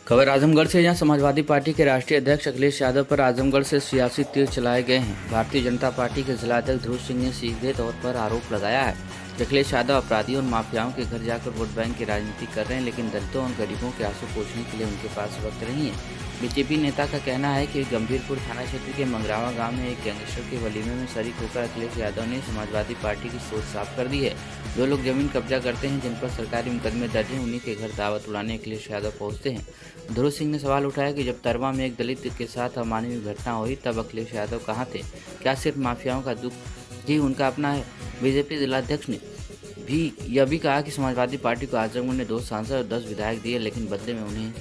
खबर आजमगढ़ से, जहां समाजवादी पार्टी के राष्ट्रीय अध्यक्ष अखिलेश यादव पर आजमगढ़ से सियासी तीर चलाए गए हैं। भारतीय जनता पार्टी के जिलाध्यक्ष ध्रुव सिंह ने सीधे तौर पर आरोप लगाया है कि अखिलेश यादव अपराधियों और माफियाओं के घर जाकर वोट बैंक की राजनीति कर रहे हैं, लेकिन दलितों और गरीबों के आंसू पोंछने के लिए उनके पास वक्त नहीं है। बीजेपी नेता का कहना है कि गंभीरपुर थाना क्षेत्र के मंगरावा गांव में एक गैंगस्टर के वलीमे में शरीक होकर अखिलेश यादव ने समाजवादी पार्टी की सोच साफ कर दी है। जो लोग जमीन कब्जा करते हैं, जिन पर सरकारी मुकदमे दर्ज हैं, उन्हीं के घर दावत उड़ाने अखिलेश यादव पहुंचते हैं। ध्रुव सिंह ने सवाल उठाया कि जब तरवा में एक दलित के साथ अमानवीय घटना हुई, तब अखिलेश यादव कहाँ थे? क्या सिर्फ माफियाओं का दुख ही उनका अपना है? बीजेपी जिलाध्यक्ष ने यह भी कहा कि समाजवादी पार्टी को आजमगढ़ ने 2 सांसद और 10 विधायक दिए, लेकिन बदले में उन्हें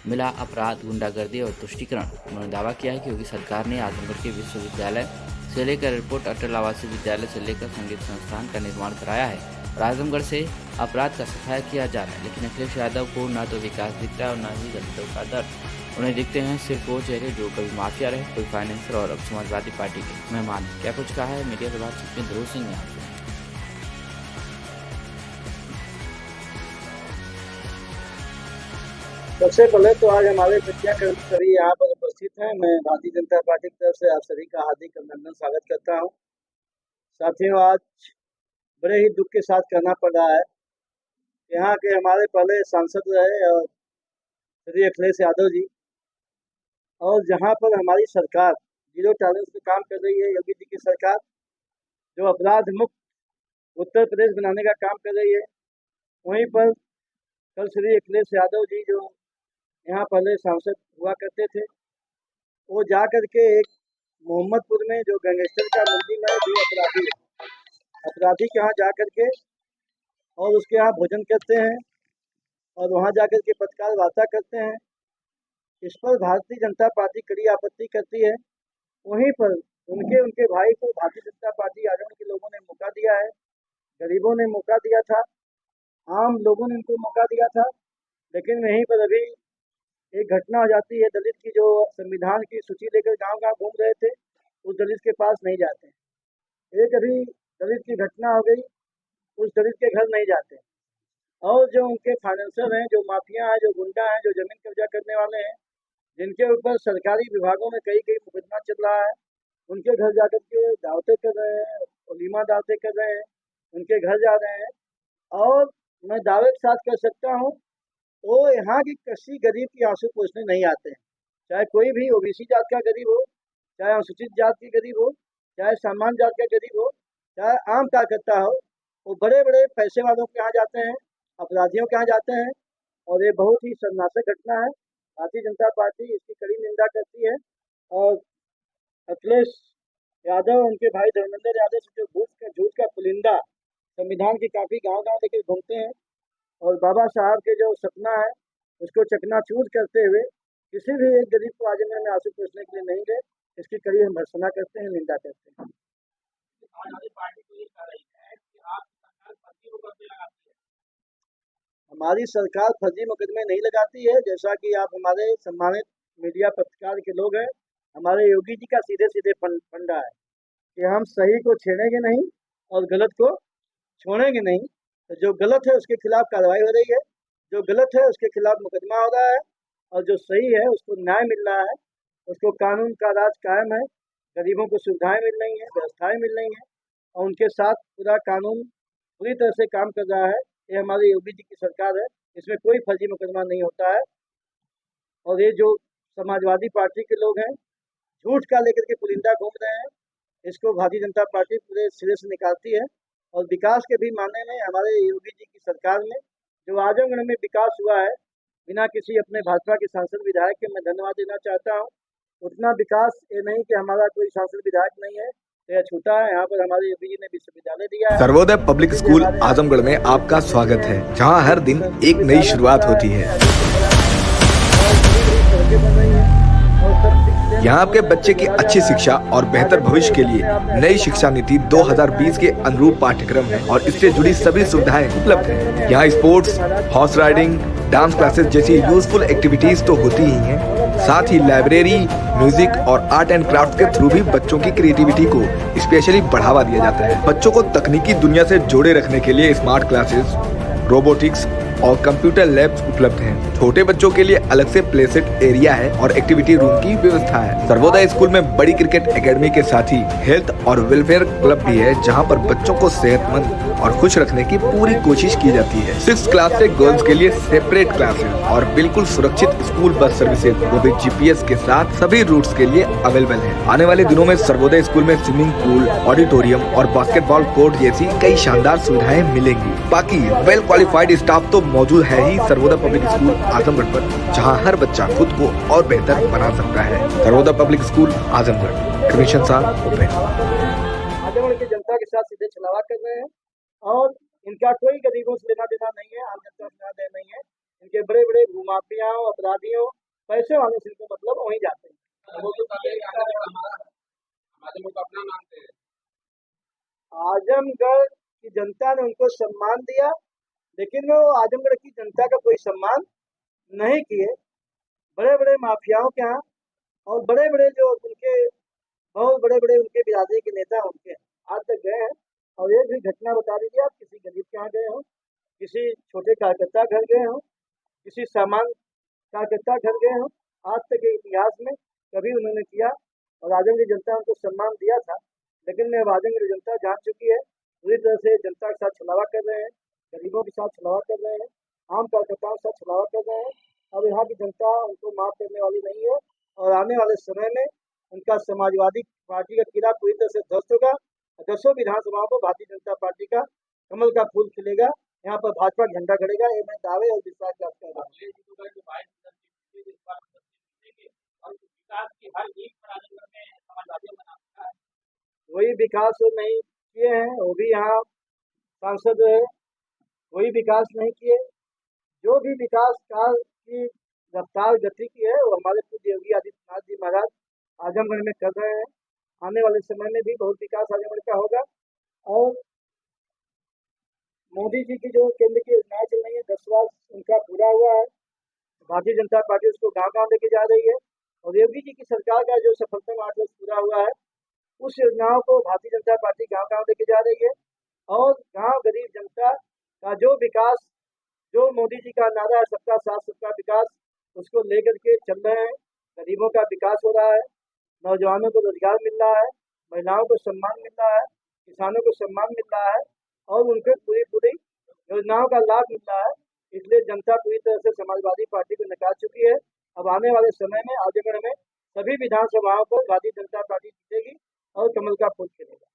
मिला अपराध, गुंडागर्दी और तुष्टीकरण। उन्होंने दावा किया है कि योगी सरकार ने आजमगढ़ के विश्वविद्यालय से लेकर एयरपोर्ट, अटल आवासीय विद्यालय से लेकर संगीत संस्थान का निर्माण कराया है और आजमगढ़ से अपराध का सफाया किया जा रहा है। लेकिन अखिलेश यादव को न तो विकास दिखता है और न ही दलितों का दर्द। उन्हें दिखते हैं सिर्फ वो चेहरे जो कभी माफिया रहे, कोई फाइनेंसर और अब समाजवादी पार्टी के मेहमान। क्या कुछ कहा है मीडिया से बातचीत में ध्रुव सिंह ने? सबसे पहले तो आज हमारे मीडिया कर्मचारी यहाँ पर उपस्थित हैं। मैं भारतीय जनता पार्टी की तरफ से आप सभी का हार्दिक अभिनंदन स्वागत करता हूँ। साथियों, आज बड़े ही दुख के साथ कहना पड़ रहा है, यहाँ के हमारे पहले सांसद रहे और श्री अखिलेश यादव जी, और जहाँ पर हमारी सरकार 0 टॉलरेंस पे काम कर रही है, योगी जी की सरकार जो अपराध मुक्त उत्तर प्रदेश बनाने का काम कर रही है, वहीं पर कल श्री अखिलेश यादव जी जो यहाँ पहले सांसद हुआ करते थे, वो जा करके एक मोहम्मदपुर में जो गैंगस्टर का मंडी में जो अपराधी के यहाँ जा करके और उसके यहाँ भोजन करते हैं और वहाँ जा करके पत्रकार वार्ता करते हैं। इस पर भारतीय जनता पार्टी कड़ी आपत्ति करती है। वहीं पर उनके भाई को भारतीय जनता पार्टी आजमगढ़ के लोगों ने मौका दिया है, गरीबों ने मौका दिया था, आम लोगों ने उनको मौका दिया था, लेकिन वहीं पर अभी एक घटना हो जाती है। दलित की जो संविधान की सूची लेकर गांव-गांव घूम रहे थे, उस दलित के पास नहीं जाते। एक अभी दलित की घटना हो गई, उस दलित के घर नहीं जाते। और जो उनके फाइनेंसर हैं, जो माफिया हैं, जो गुंडा हैं, जो जमीन कब्जा करने वाले हैं, जिनके ऊपर सरकारी विभागों में कई मुकदमा चल रहा है, उनके घर जाकर के दावतें कर रहे हैं, वलीमा दावतें कर रहे हैं, उनके घर जा रहे हैं। और मैं दावे के साथ कह सकता हूँ, तो यहाँ की किसी गरीब की आंसू पोंछने नहीं आते हैं। चाहे कोई भी ओबीसी जात का गरीब हो, चाहे अनुसूचित जात की गरीब हो, चाहे सामान्य जात का गरीब हो, चाहे आम कार्यकर्ता हो, वो बड़े बड़े पैसे वालों के यहाँ जाते हैं, अपराधियों के यहाँ जाते हैं। और ये बहुत ही शर्मनाक घटना है। भारतीय जनता पार्टी इसकी कड़ी निंदा करती है और अखिलेश यादव, उनके भाई धर्मेंद्र यादव से जो झूठ का पुलिंदा संविधान की काफ़ी गाँव-गाँव लेकर घूमते हैं और बाबा साहब के जो सपना है उसको चकनाचूर करते हुए किसी भी एक गरीब को आजमगढ़ में आंसू पोंछने के लिए नहीं गए। इसकी कड़ी हम भर्त्सना करते हैं, निंदा करते हैं। हमारी सरकार फर्जी मुकदमे नहीं लगाती है। जैसा कि आप हमारे सम्मानित मीडिया पत्रकार के लोग हैं, हमारे योगी जी का सीधे सीधे फंडा है कि हम सही को छेड़ेंगे नहीं और गलत को छोड़ेंगे नहीं। तो जो गलत है उसके खिलाफ कार्रवाई हो रही है, जो गलत है उसके खिलाफ मुकदमा हो रहा है, और जो सही है उसको न्याय मिल रहा है, उसको कानून का राज कायम है, गरीबों को सुविधाएं मिल रही हैं, व्यवस्थाएं मिल रही हैं और उनके साथ पूरा कानून पूरी तरह से काम कर रहा है। ये हमारी योगी जी की सरकार है, इसमें कोई फर्जी मुकदमा नहीं होता है। और ये जो समाजवादी पार्टी के लोग हैं, झूठ का लेकर के पुलिंदा घूम रहे हैं, इसको भारतीय जनता पार्टी पूरे सिरे से निकालती है। और विकास के भी मानने में हमारे योगी जी की सरकार में जो आजमगढ़ में विकास हुआ है, बिना किसी अपने भाजपा के सांसद विधायक के मैं धन्यवाद देना चाहता हूँ। उतना विकास ये नहीं कि हमारा कोई सांसद विधायक नहीं है, यह छूटा है। यहाँ पर हमारे योगी जी ने विश्वविद्यालय दिया है। सर्वोदय पब्लिक स्कूल आजमगढ़ में आपका स्वागत है, जहाँ हर दिन एक नई शुरुआत होती है। यहाँ आपके बच्चे की अच्छी शिक्षा और बेहतर भविष्य के लिए नई शिक्षा नीति 2020 के अनुरूप पाठ्यक्रम है और इससे जुड़ी सभी सुविधाएं उपलब्ध हैं। यहाँ sports, horse riding, dance classes जैसी यूजफुल एक्टिविटीज तो होती ही हैं, साथ ही लाइब्रेरी, म्यूजिक और आर्ट एंड क्राफ्ट के थ्रू भी बच्चों की क्रिएटिविटी को स्पेशली बढ़ावा दिया जाता है। बच्चों को तकनीकी दुनिया से जोड़े रखने के लिए स्मार्ट क्लासेस, रोबोटिक्स, और कंप्यूटर लैब्स उपलब्ध हैं। छोटे बच्चों के लिए अलग से प्ले सेट एरिया है और एक्टिविटी रूम की व्यवस्था है। सर्वोदय स्कूल में बड़ी क्रिकेट एकेडमी के साथ ही हेल्थ और वेलफेयर क्लब भी है, जहां पर बच्चों को सेहतमंद और खुश रखने की पूरी कोशिश की जाती है। 6th क्लास से गर्ल्स के लिए सेपरेट क्लासेस और बिल्कुल सुरक्षित स्कूल बस सर्विसेज, वो भी GPS के साथ सभी रूट्स के लिए अवेलेबल है। आने वाले दिनों में सर्वोदय स्कूल में स्विमिंग पूल, ऑडिटोरियम और बास्केटबॉल कोर्ट जैसी कई शानदार सुविधाएं मिलेंगी। बाकी वेल क्वालिफाइड स्टाफ तो मौजूद है ही सर्वोदय पब्लिक स्कूल आजमगढ़ पर, जहां हर बच्चा खुद को और बेहतर बना सकता है। Sarvodaya public school Azamgarh, commission साहब ओपन। आजमगढ़ की जनता के साथ सीधे छलावा कर रहे हैं और इनका कोई गरीबों से लेना देना नहीं है, आम जनता से लेना देना नहीं है। इनके बड़े बड़े भूमाफियाओं, अपराधियों, पैसे वालों से इनको मतलब वहीं जाते हैं। आजमगढ़ की जनता ने उनको सम्मान दिया, लेकिन वो आजमगढ़ की जनता का कोई सम्मान नहीं किए। बड़े बड़े माफियाओं के यहाँ और बड़े बड़े जो उनके बहुत बड़े बड़े उनके बिरादरी के नेता उनके आज तक गए हैं। और एक भी घटना बता दीजिए आप, किसी गरीब के यहाँ गए हो, किसी छोटे कार्यकर्ता घर गए हो, किसी सामान्य कार्यकर्ता घर गए हो, आज तक के इतिहास में कभी उन्होंने किया। और आजमगढ़ की जनता उनको सम्मान दिया था, लेकिन अब आजमगढ़ की जनता जान चुकी है, पूरी तरह से जनता के साथ छलावा कर रहे हैं, गरीबों के साथ छलावा कर रहे हैं, आम कार्यकर्ताओं के साथ छलावा कर रहे हैं। अब यहाँ की जनता उनको माफ करने वाली नहीं है और आने वाले समय में उनका समाजवादी पार्टी का किला पूरी तरह से ध्वस्त होगा। 10 विधानसभाओं को भारतीय जनता पार्टी का कमल का फूल खिलेगा, यहाँ पर भाजपा झंडा खड़ेगा। ये मैं दावे और विश्वास के साथ कह रहा हूँ। वही विकास नहीं किए हैं, वो भी यहाँ सांसद है, वही विकास नहीं किए। जो भी विकास काल की रफ्तार गति की है, वो हमारे पूज्य योगी आदित्यनाथ जी महाराज आजमगढ़ में कर रहे हैं। आने वाले समय में भी बहुत विकास आजमगढ़ का होगा। और मोदी जी की जो केंद्र की योजनाएं चल रही है, 10 वर्ष उनका पूरा हुआ है, भारतीय जनता पार्टी उसको गांव गांव लेके जा रही है। और योगी जी की सरकार का जो सफलतम 8 वर्ष पूरा हुआ है, उस योजनाओं को भारतीय जनता पार्टी गांव गांव लेके जा रही है। और गांव गरीब जनता का जो विकास, जो मोदी जी का नारा है सबका साथ सबका विकास, उसको लेकर के चल रहे हैं। गरीबों का विकास हो रहा है, नौजवानों को रोजगार मिल रहा है, महिलाओं को सम्मान मिल रहा है, किसानों को सम्मान मिल रहा है और उनको पूरी पूरी योजनाओं का लाभ मिल रहा है। इसलिए जनता पूरी तरह से समाजवादी पार्टी को नकार चुकी है। अब आने वाले समय में आजमगढ़ में सभी विधानसभाओं पर भारतीय जनता पार्टी जीतेगी और कमल का फूल खिलेगा।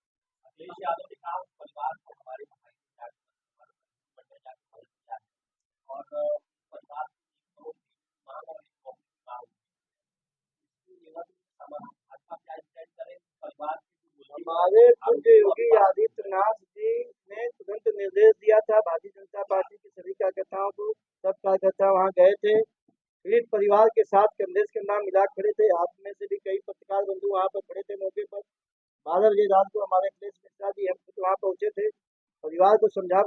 हमारे पूज्य योगी आदित्यनाथ जी ने तुरंत निर्देश दिया था भारतीय जनता पार्टी के सभी कार्यकर्ताओं को। सब कार्यकर्ता वहां गए थे, पीड़ित परिवार के साथ कंधे से कंधा मिला खड़े थे। आप में से भी कई पत्रकार बंधु वहां पर खड़े थे मौके पर। 12 बजे रात को हमारे प्रेस मित्रा जी हम वहां पहुंचे थे, परिवार को समझा